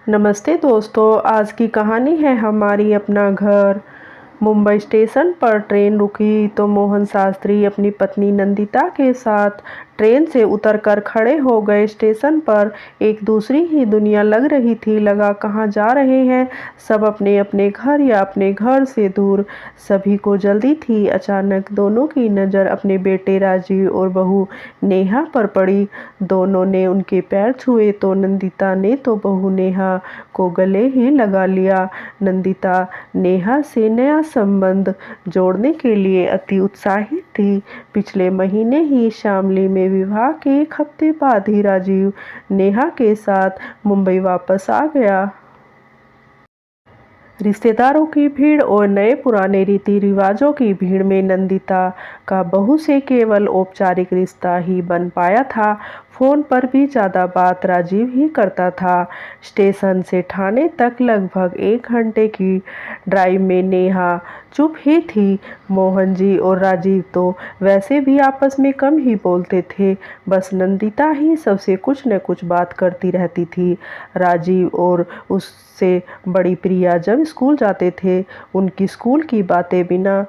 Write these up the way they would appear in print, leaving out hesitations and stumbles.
नमस्ते दोस्तों, आज की कहानी है हमारी अपना घर। मुंबई स्टेशन पर ट्रेन रुकी तो मोहन शास्त्री अपनी पत्नी नंदिता के साथ ट्रेन से उतरकर खड़े हो गए। स्टेशन पर एक दूसरी ही दुनिया लग रही थी। लगा कहाँ जा रहे हैं सब, अपने अपने घर या अपने घर से दूर। सभी को जल्दी थी। अचानक दोनों की नज़र अपने बेटे राजीव और बहू नेहा पर पड़ी। दोनों ने उनके पैर छुए तो नंदिता ने तो बहू नेहा को गले ही लगा लिया। नंदिता नेहा से नया संबंध जोड़ने के लिए अति उत्साहित थी। पिछले महीने ही शामली में विवाह के एक हफ्ते बाद ही राजीव नेहा के साथ मुंबई वापस आ गया। रिश्तेदारों की भीड़ और नए पुराने रीति रिवाजों की भीड़ में नंदिता का बहू से केवल औपचारिक रिश्ता ही बन पाया था। फोन पर भी ज़्यादा बात राजीव ही करता था। स्टेशन से ठाणे तक लगभग 1 घंटे की ड्राइव में नेहा चुप ही थी। मोहन जी और राजीव तो वैसे भी आपस में कम ही बोलते थे, बस नंदिता ही सबसे कुछ न कुछ बात करती रहती थी। राजीव और उससे बड़ी प्रिया जब स्कूल जाते थे, उनकी स्कूल की बातें बिना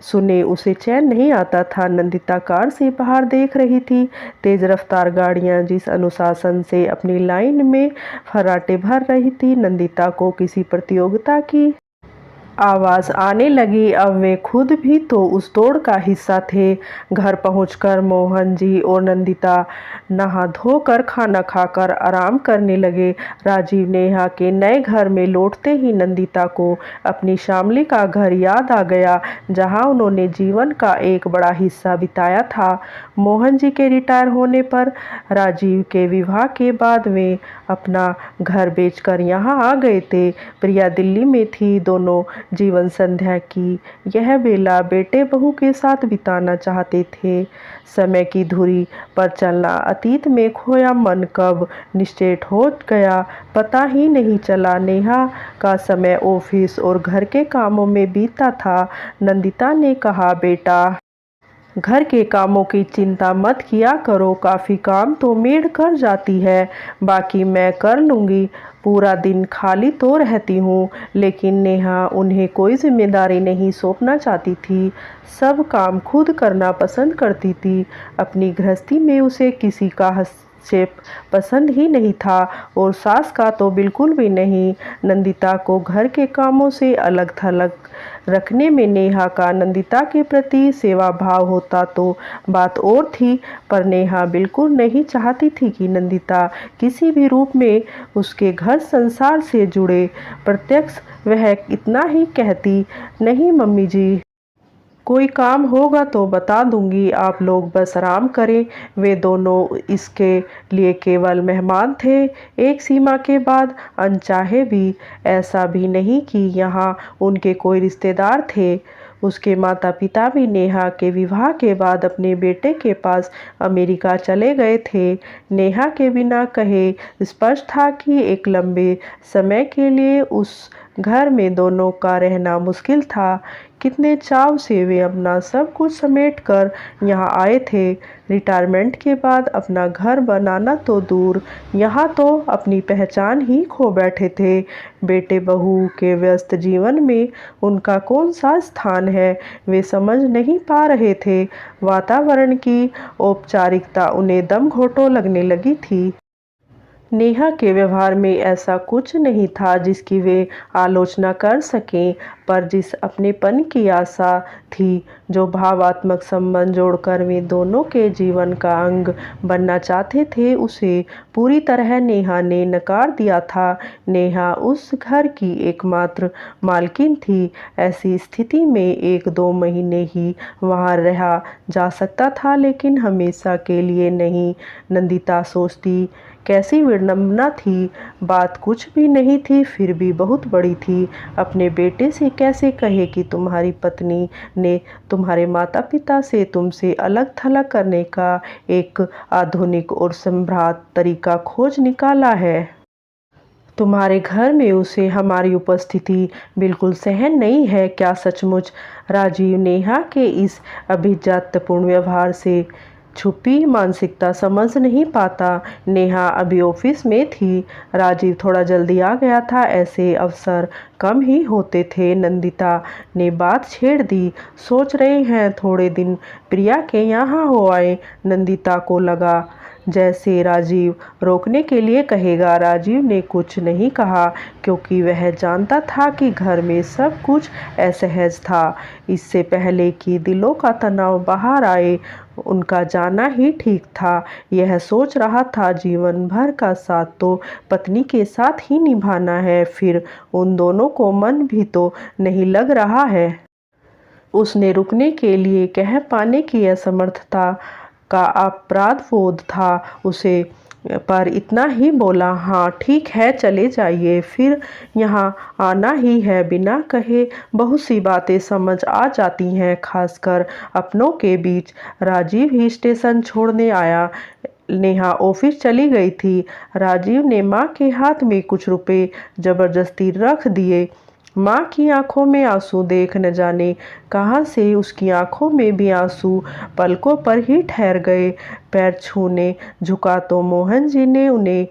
सुने उसे चैन नहीं आता था। नंदिता कार से बाहर देख रही थी। तेज रफ्तार गाड़ियां जिस अनुशासन से अपनी लाइन में फर्राटे भर रही थी, नंदिता को किसी प्रतियोगिता की आवाज़ आने लगी। अब वे खुद भी तो उस दौड़ का हिस्सा थे। घर पहुंचकर मोहन जी और नंदिता नहा धोकर खाना खाकर आराम करने लगे। राजीव नेहा के नए घर में लौटते ही नंदिता को अपनी शामली का घर याद आ गया, जहां उन्होंने जीवन का एक बड़ा हिस्सा बिताया था। मोहन जी के रिटायर होने पर राजीव के विवाह के बाद वे अपना घर बेचकर यहाँ आ गए थे। प्रिया दिल्ली में थी। दोनों जीवन संध्या की यह बेला बेटे बहू के साथ बिताना चाहते थे। समय की धुरी पर चलना, अतीत में खोया मन कब निश्चेत हो गया पता ही नहीं चला। नेहा का समय ऑफिस और घर के कामों में बीतता था। नंदिता ने कहा, बेटा घर के कामों की चिंता मत किया करो, काफ़ी काम तो मेड कर जाती है, बाकी मैं कर लूँगी। पूरा दिन खाली तो रहती हूँ। लेकिन नेहा उन्हें कोई जिम्मेदारी नहीं सौंपना चाहती थी। सब काम खुद करना पसंद करती थी। अपनी गृहस्थी में उसे किसी का हस्तक्षेप पसंद ही नहीं था और सास का तो बिल्कुल भी नहीं। नंदिता को घर के कामों से अलग थलग रखने में नेहा का नंदिता के प्रति सेवा भाव होता तो बात और थी, पर नेहा बिल्कुल नहीं चाहती थी कि नंदिता किसी भी रूप में उसके घर संसार से जुड़े। प्रत्यक्ष वह इतना ही कहती, नहीं मम्मी जी, कोई काम होगा तो बता दूंगी, आप लोग बस आराम करें। वे दोनों इसके लिए केवल मेहमान थे। एक सीमा के बाद अनचाहे भी। ऐसा भी नहीं कि यहाँ उनके कोई रिश्तेदार थे। उसके माता पिता भी नेहा के विवाह के बाद अपने बेटे के पास अमेरिका चले गए थे। नेहा के बिना कहे स्पष्ट था कि एक लंबे समय के लिए उस घर में दोनों का रहना मुश्किल था। कितने चाव से वे अपना सब कुछ समेट कर यहाँ आए थे। रिटायरमेंट के बाद अपना घर बनाना तो दूर, यहाँ तो अपनी पहचान ही खो बैठे थे। बेटे बहू के व्यस्त जीवन में उनका कौन सा स्थान है, वे समझ नहीं पा रहे थे। वातावरण की औपचारिकता उन्हें दम घोंटू लगने लगी थी। नेहा के व्यवहार में ऐसा कुछ नहीं था जिसकी वे आलोचना कर सकें, पर जिस अपनेपन की आशा थी, जो भावात्मक संबंध जोड़कर वे दोनों के जीवन का अंग बनना चाहते थे, उसे पूरी तरह नेहा ने नकार दिया था। नेहा उस घर की एकमात्र मालकिन थी। ऐसी स्थिति में 1-2 महीने ही वहां रहा जा सकता था, लेकिन हमेशा के लिए नहीं। नंदिता सोचती, कैसी विडंबना थी। बात कुछ भी नहीं थी, फिर भी बहुत बड़ी थी। अपने बेटे से कैसे कहे कि तुम्हारी पत्नी ने तुम्हारे माता पिता से तुमसे अलग थलग करने का एक आधुनिक और सम्भ्रात तरीका खोज निकाला है। तुम्हारे घर में उसे हमारी उपस्थिति बिल्कुल सहन नहीं है। क्या सचमुच? राजीव नेहा के इस अभिजात्यपूर्ण व्यवहार से छुपी मानसिकता समझ नहीं पाता। नेहा अभी ऑफिस में थी, राजीव थोड़ा जल्दी आ गया था, ऐसे अवसर कम ही होते थे। नंदिता ने बात छेड़ दी, सोच रहे हैं थोड़े दिन प्रिया के यहाँ हो आए। नंदिता को लगा जैसे राजीव रोकने के लिए कहेगा। राजीव ने कुछ नहीं कहा क्योंकि वह जानता था कि घर में सब कुछ असहज था। इससे पहले कि दिलों का तनाव बाहर आए, उनका जाना ही ठीक था। यह सोच रहा था जीवन भर का साथ तो पत्नी के साथ ही निभाना है, फिर उन दोनों को मन भी तो नहीं लग रहा है। उसने रुकने के लिए कह पाने की असमर्थता का अपराध बोध था उसे, पर इतना ही बोला, हाँ ठीक है चले जाइए, फिर यहाँ आना ही है। बिना कहे बहुत सी बातें समझ आ जाती हैं, खासकर अपनों के बीच। राजीव ही स्टेशन छोड़ने आया। नेहा ऑफिस चली गई थी। राजीव ने माँ के हाथ में कुछ रुपए जबरदस्ती रख दिए। माँ की आंखों में आंसू देख न जाने कहाँ से उसकी आंखों में भी आंसू पलकों पर ही ठहर गए। पैर छूने झुका तो मोहन जी ने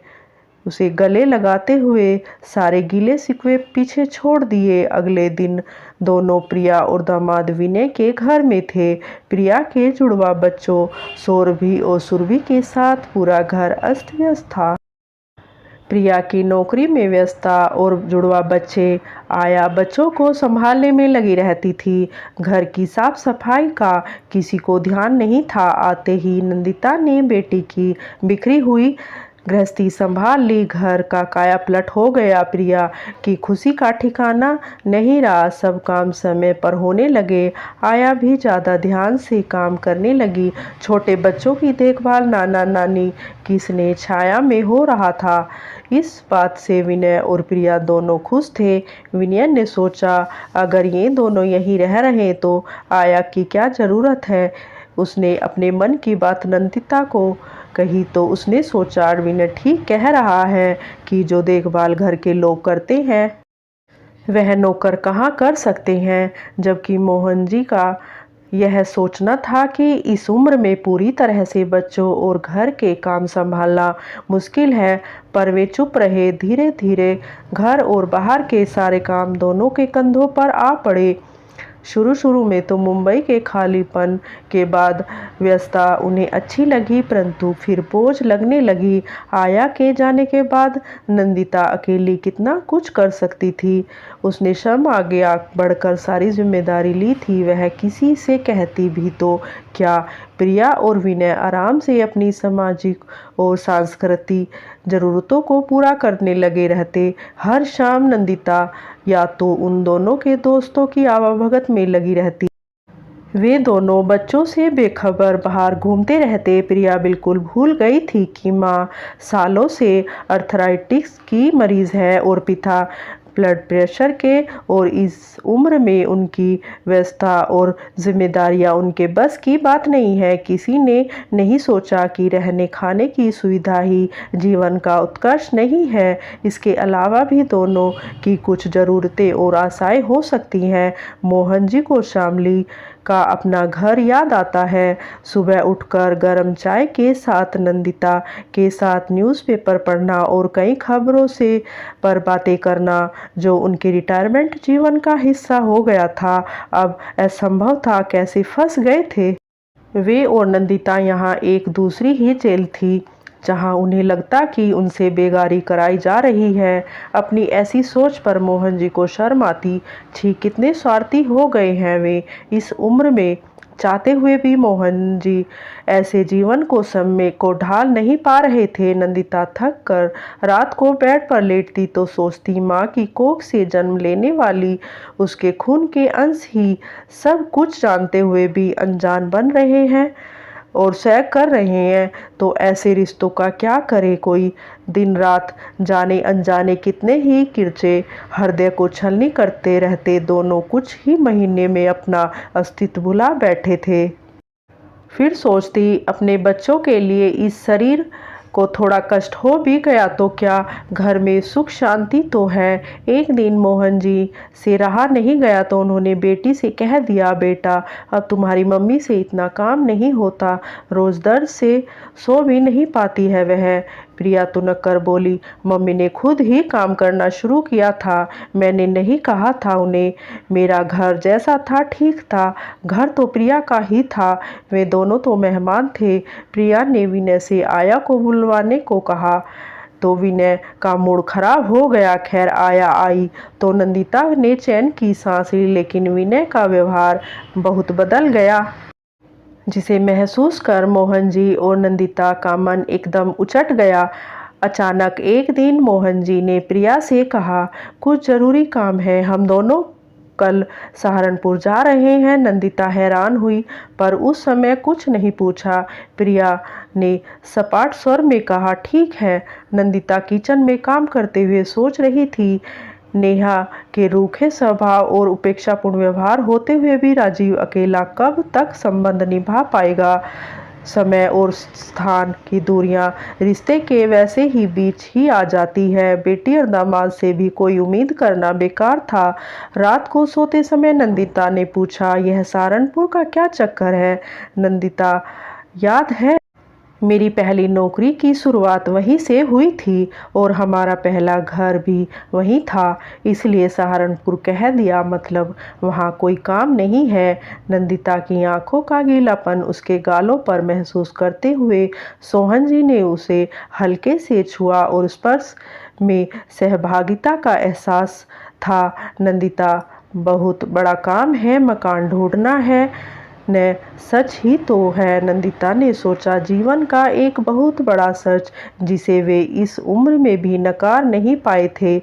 उसे गले लगाते हुए सारे गिले शिकवे पीछे छोड़ दिए। अगले दिन दोनों प्रिया और दामाद विनय के घर में थे। प्रिया के जुड़वा बच्चों सौरभि और सुरभि के साथ पूरा घर अस्त व्यस्त था। प्रिया की नौकरी में व्यस्तता और जुड़वा बच्चे आया बच्चों को संभालने में लगी रहती थी। घर की साफ सफाई का किसी को ध्यान नहीं था। आते ही नंदिता ने बेटी की बिखरी हुई गृहस्थी संभाल ली। घर का कायापलट हो गया। प्रिया की खुशी का ठिकाना नहीं रहा। सब काम समय पर होने लगे। आया भी ज़्यादा ध्यान से काम करने लगी। छोटे बच्चों की देखभाल नाना नानी की स्नेह छाया में हो रहा था। इस बात से विनय और प्रिया दोनों खुश थे। विनय ने सोचा, अगर ये दोनों यहीं रह रहे तो आया की क्या ज़रूरत है। उसने अपने मन की बात नंदिता को कही तो उसने सोचा, विनय ठीक कह रहा है कि जो देखभाल घर के लोग करते हैं वह नौकर कहाँ कर सकते हैं। जबकि मोहन जी का यह सोचना था कि इस उम्र में पूरी तरह से बच्चों और घर के काम संभालना मुश्किल है, पर वे चुप रहे। धीरे धीरे घर और बाहर के सारे काम दोनों के कंधों पर आ पड़े। शुरू शुरू में तो मुंबई के खालीपन के बाद व्यस्तता उन्हें अच्छी लगी, परंतु फिर बोझ लगने लगी। आया के जाने के बाद नंदिता अकेली कितना कुछ कर सकती थी। उसने स्वयं आगे बढ़कर सारी जिम्मेदारी ली थी। वह किसी से कहती भी तो क्या। प्रिया और विनय आराम से अपनी सामाजिक और सांस्कृतिक ज़रूरतों को पूरा करने लगे रहते। हर शाम नंदिता या तो उन दोनों के दोस्तों की आवाभगत में लगी रहती। वे दोनों बच्चों से बेखबर बाहर घूमते रहते। प्रिया बिल्कुल भूल गई थी कि माँ सालों से अर्थराइटिस की मरीज है और पिता ब्लड प्रेशर के, और इस उम्र में उनकी व्यस्तता और जिम्मेदारियां उनके बस की बात नहीं है। किसी ने नहीं सोचा कि रहने खाने की सुविधा ही जीवन का उत्कर्ष नहीं है, इसके अलावा भी दोनों की कुछ ज़रूरतें और आशाएं हो सकती हैं। मोहन जी को शामली का अपना घर याद आता है। सुबह उठकर गर्म चाय के साथ नंदिता के साथ न्यूज़पेपर पढ़ना और कई खबरों से पर बातें करना जो उनके रिटायरमेंट जीवन का हिस्सा हो गया था, अब असंभव था। कैसे फंस गए थे वे और नंदिता यहाँ। एक दूसरी ही जेल थी जहाँ उन्हें लगता कि उनसे बेगारी कराई जा रही है। अपनी ऐसी सोच पर मोहन जी को शर्म आती। छी, कितने स्वार्थी हो गए हैं वे इस उम्र में। चाहते हुए भी मोहन जी ऐसे जीवन को समय को ढाल नहीं पा रहे थे। नंदिता थक कर रात को बेड पर लेटती तो सोचती, माँ की कोख से जन्म लेने वाली उसके खून के अंश ही सब कुछ जानते हुए भी अनजान बन रहे हैं और सह कर रहे हैं, तो ऐसे रिश्तों का क्या करे कोई। दिन रात जाने अनजाने कितने ही किरचे हृदय को छलनी करते रहते। दोनों कुछ ही महीने में अपना अस्तित्व भुला बैठे थे। फिर सोचती, अपने बच्चों के लिए इस शरीर को थोड़ा कष्ट हो भी गया तो क्या, घर में सुख शांति तो है। एक दिन मोहन जी से रहा नहीं गया तो उन्होंने बेटी से कह दिया, बेटा अब तुम्हारी मम्मी से इतना काम नहीं होता, रोज दर्द से सो भी नहीं पाती है वह। प्रिया तुनक कर बोली, मम्मी ने खुद ही काम करना शुरू किया था, मैंने नहीं कहा था उन्हें। मेरा घर जैसा था ठीक था, घर तो प्रिया का ही था, वे दोनों तो मेहमान थे। प्रिया ने विनय से आया को बुलवाने को कहा तो विनय का मूड खराब हो गया। खैर आया आई तो नंदिता ने चैन की सांस ली, लेकिन विनय का व्यवहार बहुत बदल गया, जिसे महसूस कर मोहन जी और नंदिता का मन एकदम उचट गया। अचानक एक दिन मोहन जी ने प्रिया से कहा, कुछ जरूरी काम है, हम दोनों कल सहारनपुर जा रहे हैं। नंदिता हैरान हुई पर उस समय कुछ नहीं पूछा। प्रिया ने सपाट स्वर में कहा, ठीक है। नंदिता किचन में काम करते हुए सोच रही थी, नेहा के रूखे स्वभाव और उपेक्षापूर्ण व्यवहार होते हुए भी राजीव अकेला कब तक संबंध निभा पाएगा। समय और स्थान की दूरियां रिश्ते के वैसे ही बीच ही आ जाती है। बेटी और दामाद से भी कोई उम्मीद करना बेकार था। रात को सोते समय नंदिता ने पूछा, यह सहारनपुर का क्या चक्कर है? नंदिता, याद है मेरी पहली नौकरी की शुरुआत वहीं से हुई थी और हमारा पहला घर भी वहीं था, इसलिए सहारनपुर कह दिया, मतलब वहाँ कोई काम नहीं है। नंदिता की आंखों का गीलापन उसके गालों पर महसूस करते हुए सोहन जी ने उसे हल्के से छुआ और स्पर्श में सहभागिता का एहसास था। नंदिता, बहुत बड़ा काम है, मकान ढूंढना है न? सच ही तो है, नंदिता ने सोचा, जीवन का एक बहुत बड़ा सच जिसे वे इस उम्र में भी नकार नहीं पाए थे।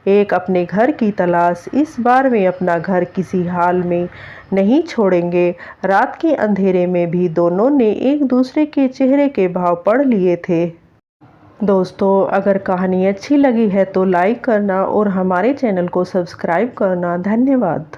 एक अपने घर की तलाश। इस बार वे अपना घर किसी हाल में नहीं छोड़ेंगे। रात के अंधेरे में भी दोनों ने एक दूसरे के चेहरे के भाव पढ़ लिए थे। दोस्तों, अगर कहानी अच्छी लगी है तो लाइक करना और हमारे चैनल को सब्सक्राइब करना। धन्यवाद।